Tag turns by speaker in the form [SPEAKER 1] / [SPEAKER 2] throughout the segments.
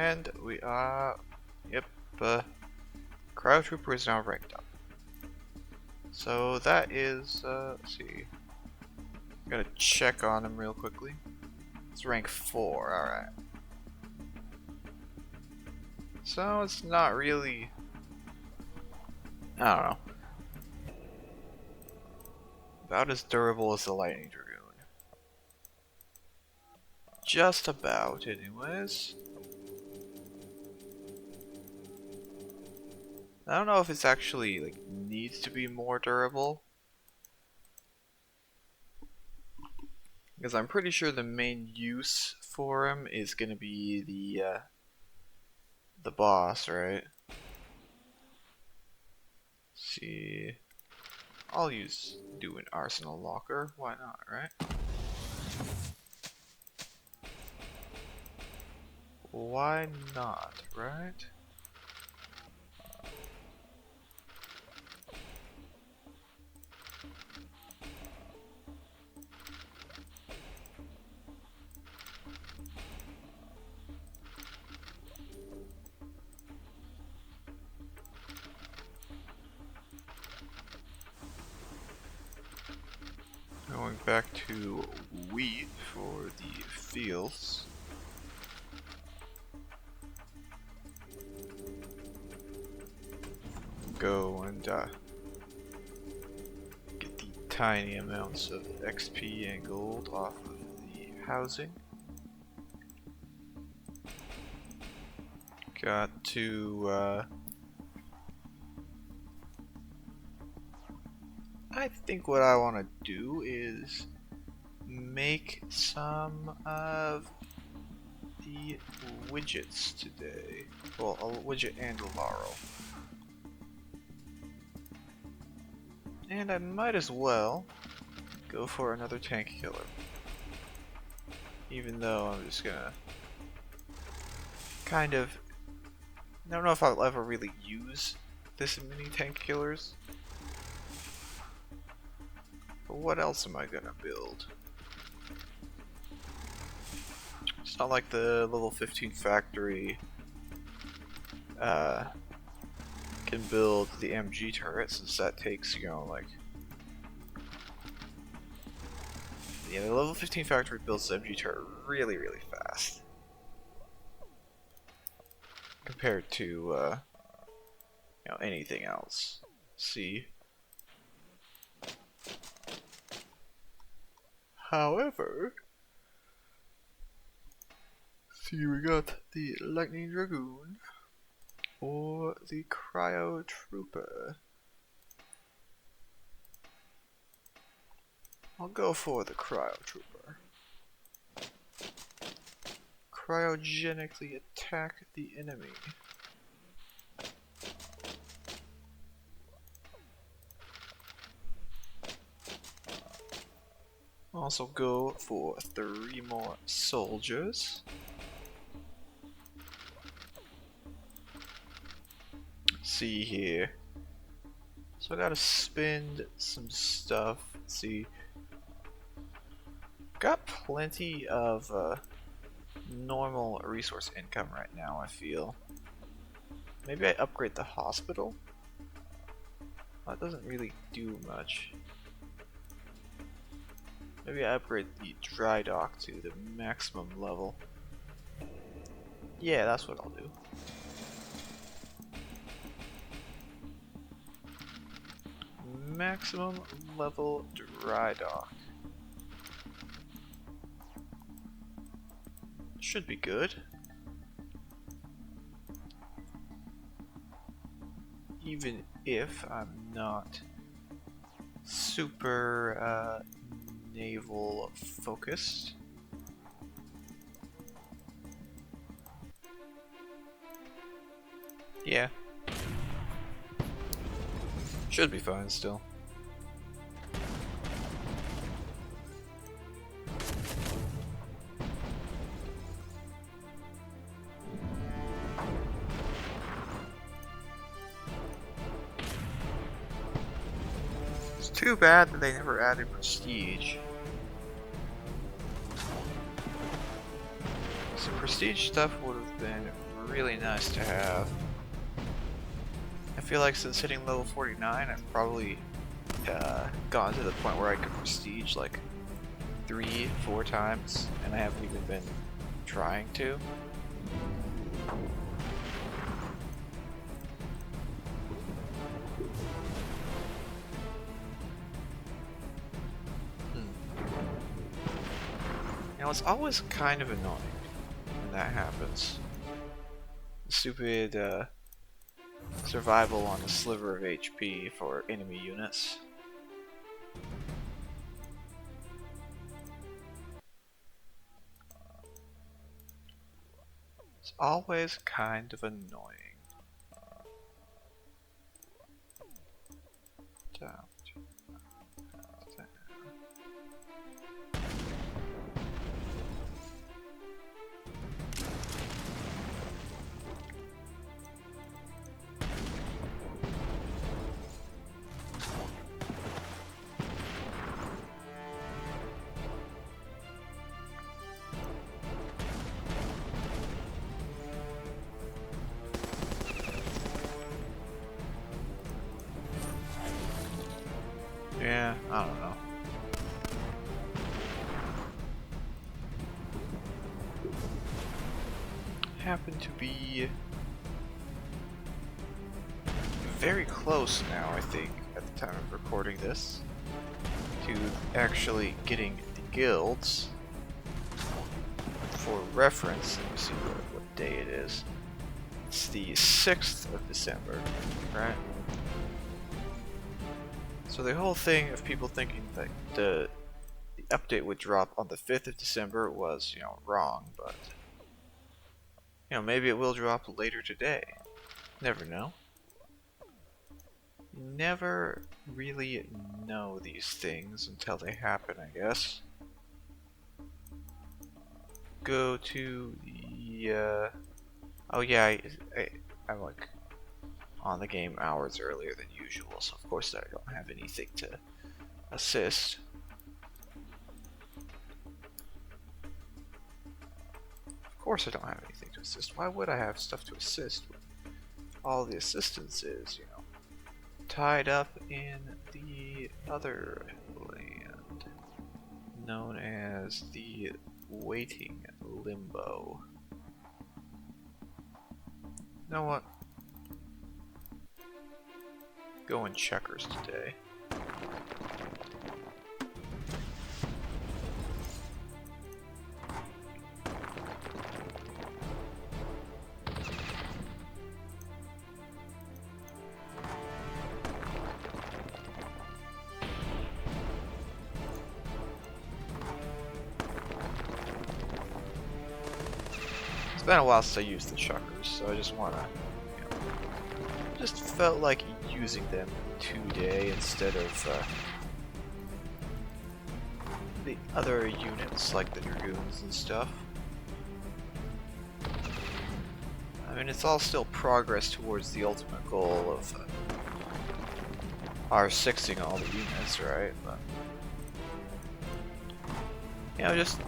[SPEAKER 1] And we are, yep, Cryo Trooper is now ranked up. So that is, let's see. I'm gonna check on him real quickly. It's rank 4, alright. So it's not really, I don't know, about as durable as the Lightning Dragoon. Just about, anyways. I don't know if it's actually, like, needs to be more durable. Because I'm pretty sure the main use for him is gonna be the boss, right? Let's see. I'll do an arsenal locker. Why not, right? Why not, right? Going back to wheat for the fields. Go and get the tiny amounts of XP and gold off of the housing. Got to I think what I want to do is make some of the widgets today. Well, a widget and a laurel. And I might as well go for another tank killer. Even though I'm just gonna kind of, I don't know if I'll ever really use this many tank killers. But what else am I gonna build? It's not like the level 15 factory can build the MG turret, since that takes, you know, like, yeah, the level 15 factory builds the MG turret really, really fast compared to you know, anything else. See. However, see, we got the Lightning Dragoon or the Cryo Trooper. I'll go for the Cryo Trooper. Cryogenically attack the enemy. Also go for 3 more soldiers. Let's see here. So I gotta spend some stuff. Let's see. Got plenty of normal resource income right now, I feel. Maybe I upgrade the hospital? That doesn't really do much. Maybe I upgrade the dry dock to the maximum level. Yeah, that's what I'll do. Maximum level dry dock. Should be good. Even if I'm not super naval focused. Yeah. Should be fine still. It's too bad that they never added prestige. Some prestige stuff would have been really nice to have. I feel like since hitting level 49, I've probably gotten to the point where I could prestige like 3-4 times, and I haven't even been trying to. Now it's always kind of annoying when that happens. Stupid survival on a sliver of HP for enemy units. It's always kind of annoying. Down. Yeah, I don't know. Happen to be very close now, I think, at the time of recording this, to actually getting the guilds. For reference, let me see what day it is. It's the 6th of December, right? So the whole thing of people thinking that the update would drop on the 5th of December was, you know, wrong, but you know, maybe it will drop later today. Never know. You never really know these things until they happen, I guess. Go to the oh yeah, I'm like on the game hours earlier than usual, so of course I don't have anything to assist. Of course I don't have anything to assist. Why would I have stuff to assist when all the assistance is, you know, tied up in the other land known as the waiting limbo? You know what? Go in checkers today. It's been a while since I used the chuckers, so I just wanna, you know, just felt like using them today instead of the other units like the dragoons and stuff. I mean, it's all still progress towards the ultimate goal of R6ing all the units, right? But you know, just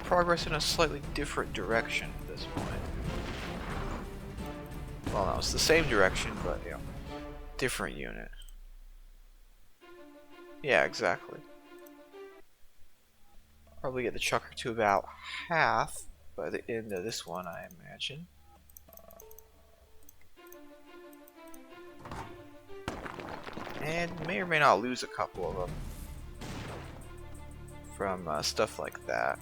[SPEAKER 1] progress in a slightly different direction at this point. Well, no, it's the same direction, but you know, different unit. Yeah, exactly. Probably get the chucker to about half by the end of this one, I imagine. And may or may not lose a couple of them from stuff like that.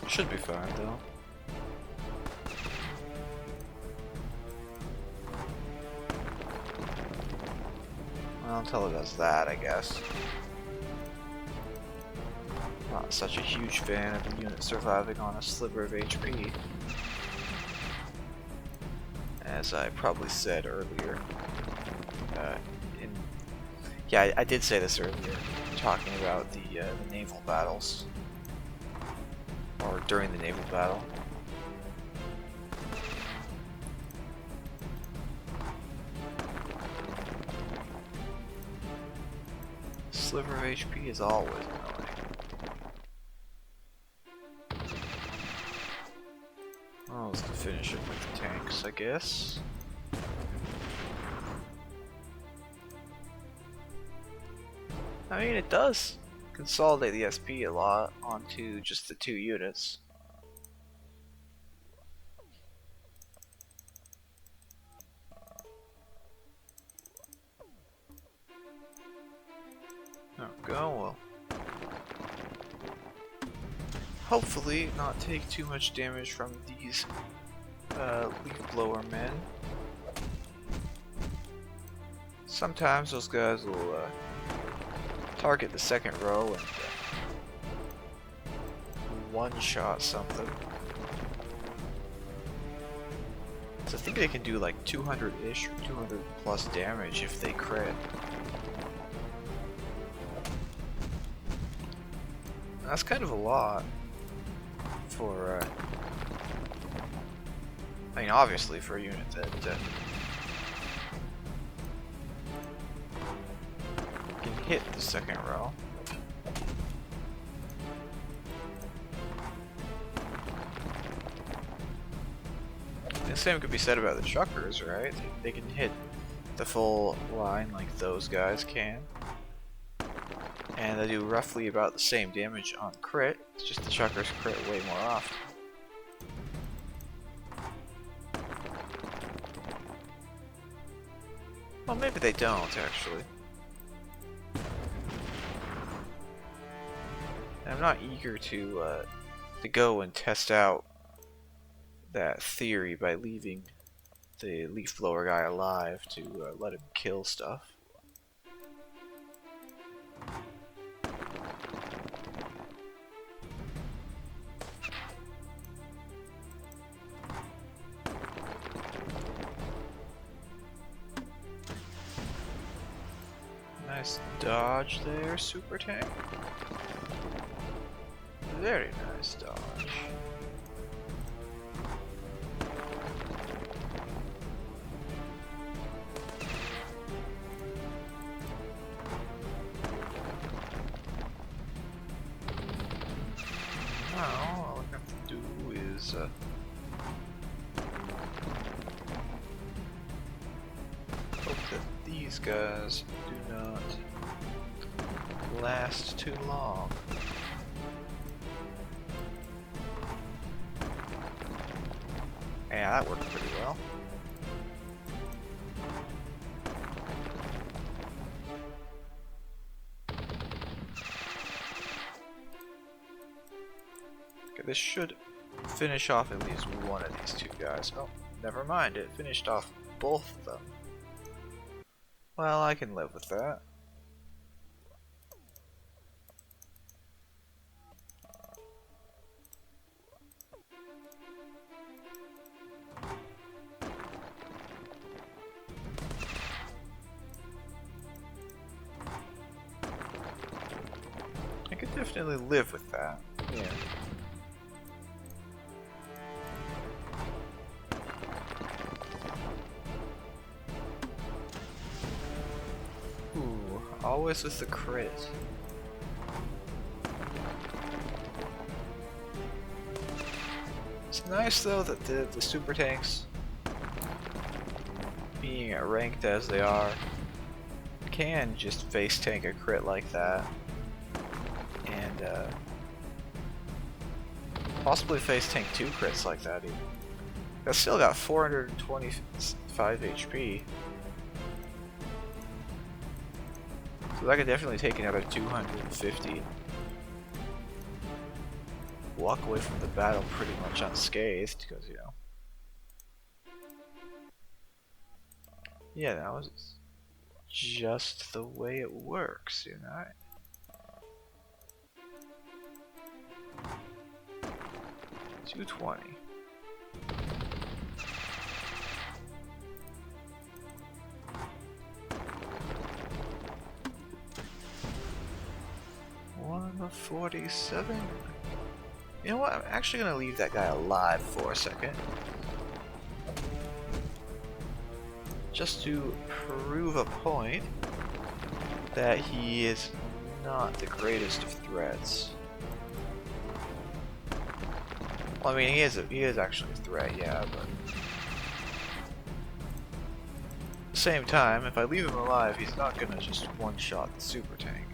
[SPEAKER 1] Should be fine though. Well, until it does that, I guess. Not such a huge fan of the unit surviving on a sliver of HP. As I probably said earlier. Yeah, I did say this earlier, talking about the naval battles. Or during the naval battle. Sliver of HP is always annoying. Oh, let's finish it with the tanks, I guess. I mean, it does consolidate the SP a lot onto just the 2 units. Oh, go well. Hopefully not take too much damage from these leaf blower men. Sometimes those guys will target the second row and one-shot something. So I think they can do like 200-ish or 200 plus damage if they crit. That's kind of a lot for, I mean, obviously for a unit that can hit the second row. The same could be said about the truckers, right? They can hit the full line like those guys can. And they do roughly about the same damage on crit, it's just the truckers crit way more often. Well, maybe they don't, actually. And I'm not eager to go and test out that theory by leaving the leaf blower guy alive to let him kill stuff. Nice dodge there, super tank. Very nice dodge. Now, all I have to do is hope that these guys do not last too long. Yeah, that worked pretty well. Okay, this should finish off at least one of these 2 guys. Oh, never mind, it finished off both of them. Well, I can live with that. I could definitely live with that. Yeah. Ooh, always with the crit. It's nice though that the super tanks, being ranked as they are, can just face tank a crit like that. And possibly face tank 2 crits like that even. That's still got 425 HP. So that could definitely take another 250. Walk away from the battle pretty much unscathed, because, you know. Yeah, that was just the way it works, you know. 220. $147. You know what? I'm actually gonna leave that guy alive for a second, just to prove a point that he is not the greatest of threats. Well, I mean, he is actually a threat, yeah, but at the same time, if I leave him alive, he's not gonna just one-shot the super tank.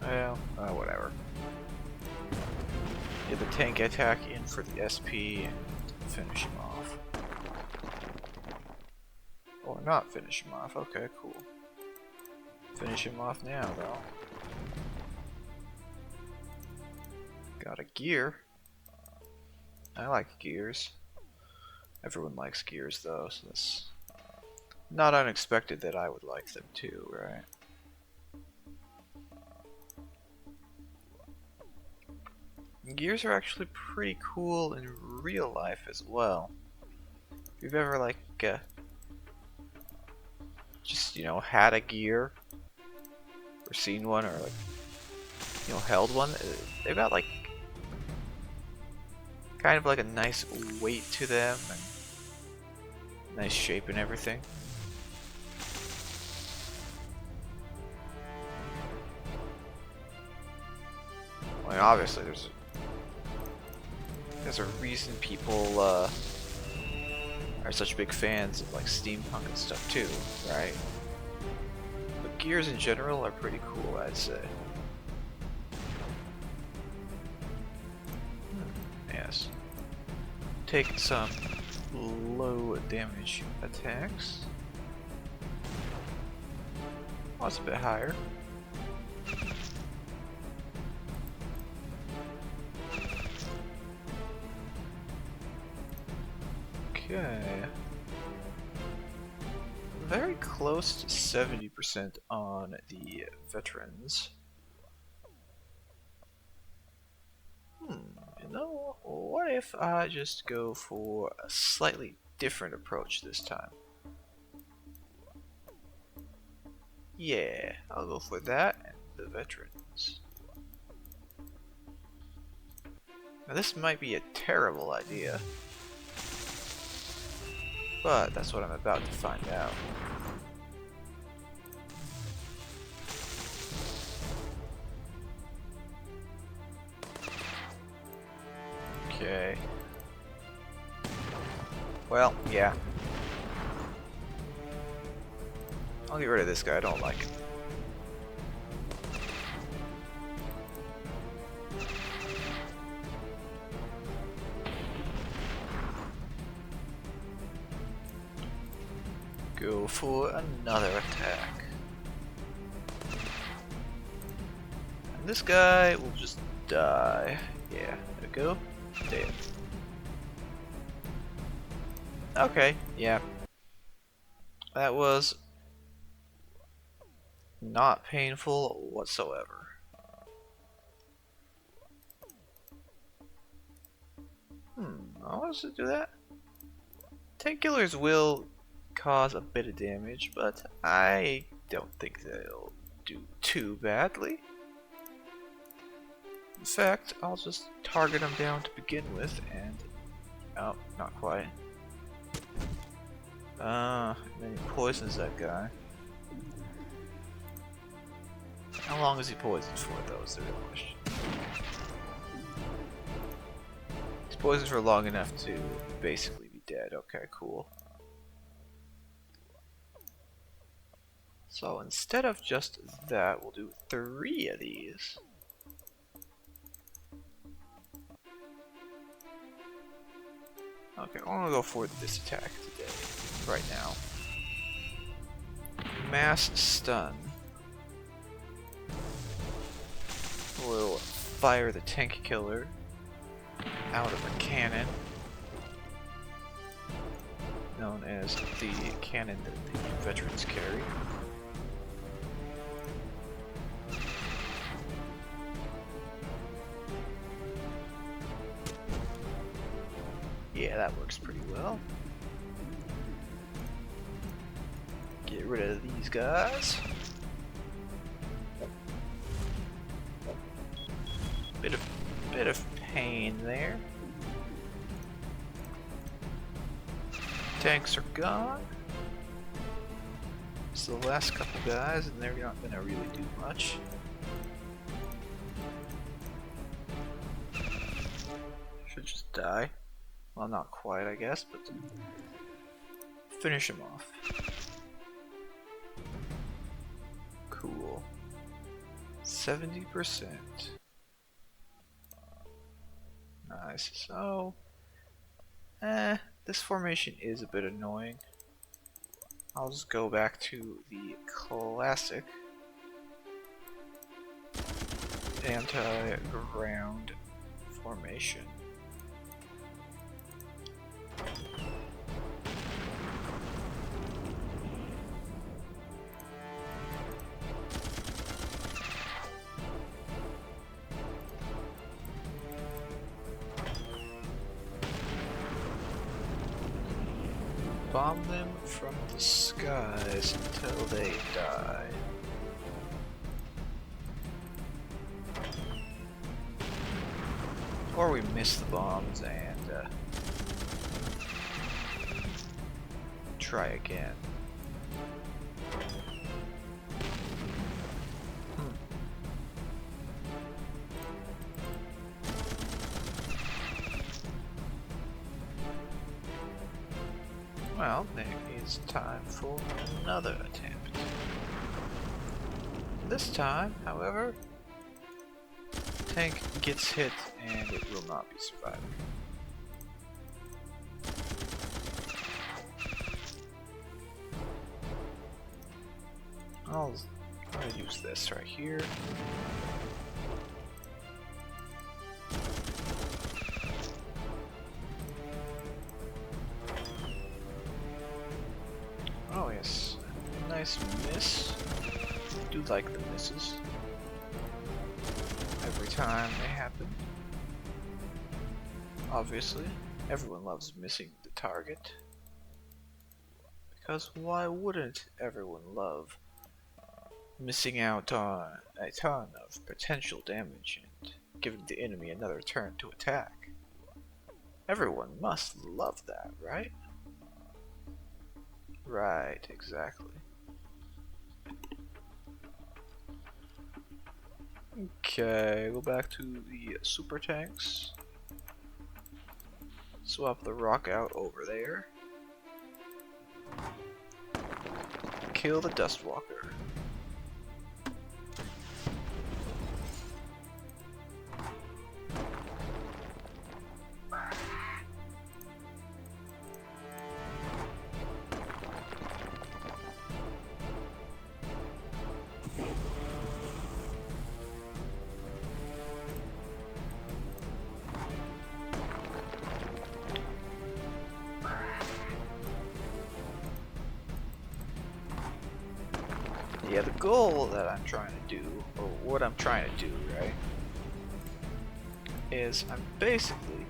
[SPEAKER 1] Well, whatever. Get the tank attack in for the SP and finish him off. Or not finish him off, okay, cool. Finish him off now, though. Got a gear. I like gears. Everyone likes gears, though, so that's not unexpected that I would like them too, right? Gears are actually pretty cool in real life as well. If you've ever like just, you know, had a gear or seen one or like, you know, held one, they've got like kind of like a nice weight to them and nice shape and everything. I mean, obviously there's a reason people are such big fans of like steampunk and stuff too, right? But gears in general are pretty cool, I'd say. Yes. Take some low damage attacks. Oh, it's a bit higher. Okay. Very close to 70% on the veterans. You know, what if I just go for a slightly different approach this time? Yeah, I'll go for that and the veterans. Now this might be a terrible idea, but that's what I'm about to find out. Okay. Well, yeah. I'll get rid of this guy, I don't like him. Go for another attack. And this guy will just die. Yeah, there we go. Dead. Okay, yeah. That was not painful whatsoever. How does it do that? Tank killers will cause a bit of damage, but I don't think they'll do too badly. In fact, I'll just target them down to begin with and... oh, not quite. And then he poisons that guy. How long is he poisoned for, though, is the real question. He's poisoned for long enough to basically be dead. Okay, cool. So instead of just that, we'll do 3 of these. Okay, I'm gonna go for this attack today, right now. Mass stun. We'll fire the tank killer out of a cannon, known as the cannon that the veterans carry. Yeah, that works pretty well. Get rid of these guys. Bit of pain there. tanks are gone. It's the last couple guys, and they're not gonna really do much. Should just die. Well, not quite, I guess, but finish him off. Cool. 70%. Nice. So, this formation is a bit annoying. I'll just go back to the classic anti-ground formation. Bomb them from the skies until they die. Or we miss the bombs and try again. Well, there is time for another attempt. This time, however, the tank gets hit and it will not be surviving. I'll use this right here. Oh yes, nice miss. Do like the misses. Every time they happen. Obviously, everyone loves missing the target. Because why wouldn't everyone love missing out on a ton of potential damage and giving the enemy another turn to attack? Everyone must love that, right? Right, exactly. Okay, go back to the super tanks. Swap the rock out over there. Kill the Dustwalker. Yeah, the goal that I'm trying to do, or what I'm trying to do, right, is I'm basically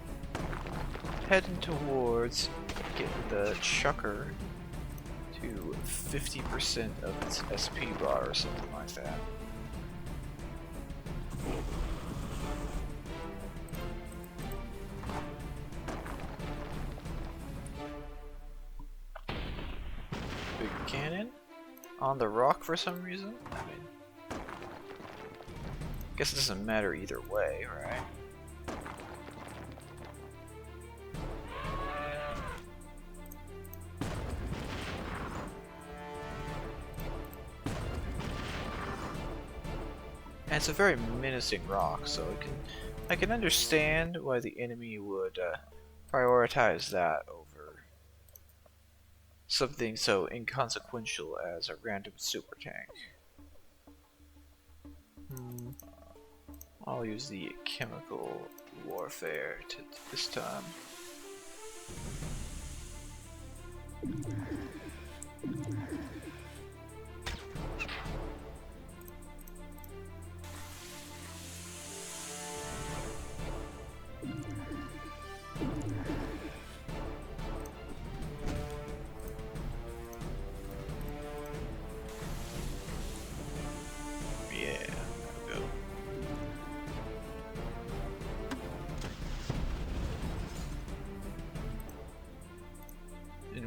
[SPEAKER 1] heading towards getting the Chucker to 50% of its SP bar or something like that. Big cannon on the rock for some reason. I mean, guess it doesn't matter either way, right? And it's a very menacing rock, so I can understand why the enemy would prioritize that over something so inconsequential as a random super tank. I'll use the chemical warfare this time.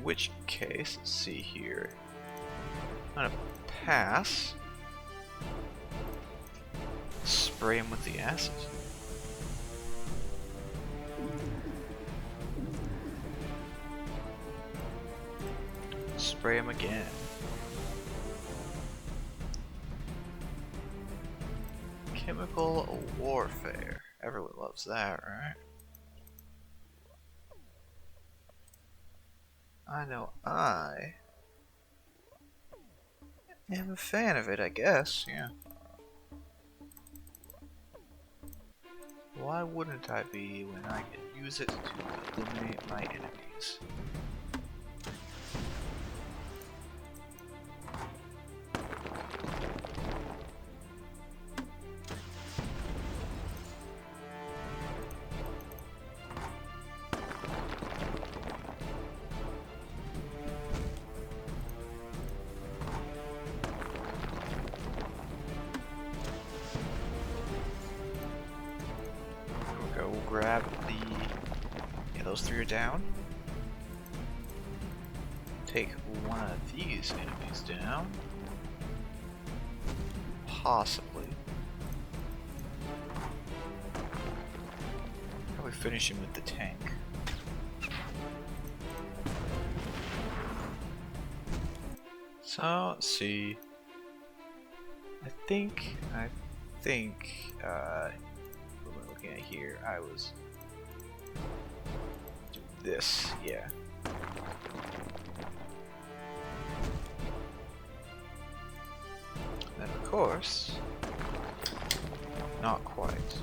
[SPEAKER 1] which case, let's see here. I'm gonna pass. Spray him with the acid. Spray him again. Chemical warfare. Everyone loves that, right? I know I am a fan of it, I guess, yeah. Why wouldn't I be when I can use it to eliminate my enemies? We'll grab the... yeah, those three are down. Take one of these enemies down. Possibly. Probably finish him with the tank. So, let's see. I think, what am I looking at here? I was doing this, yeah. Then of course, not quite.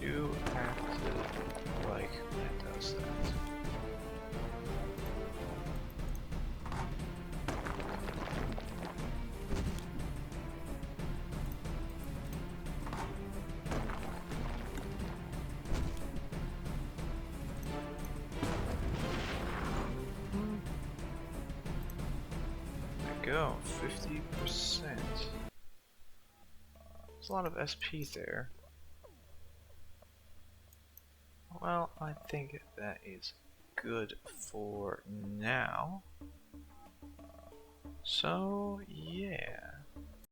[SPEAKER 1] Do have to like when it does that. Go 50%. There's a lot of SP there. Well, I think that is good for now. So, yeah.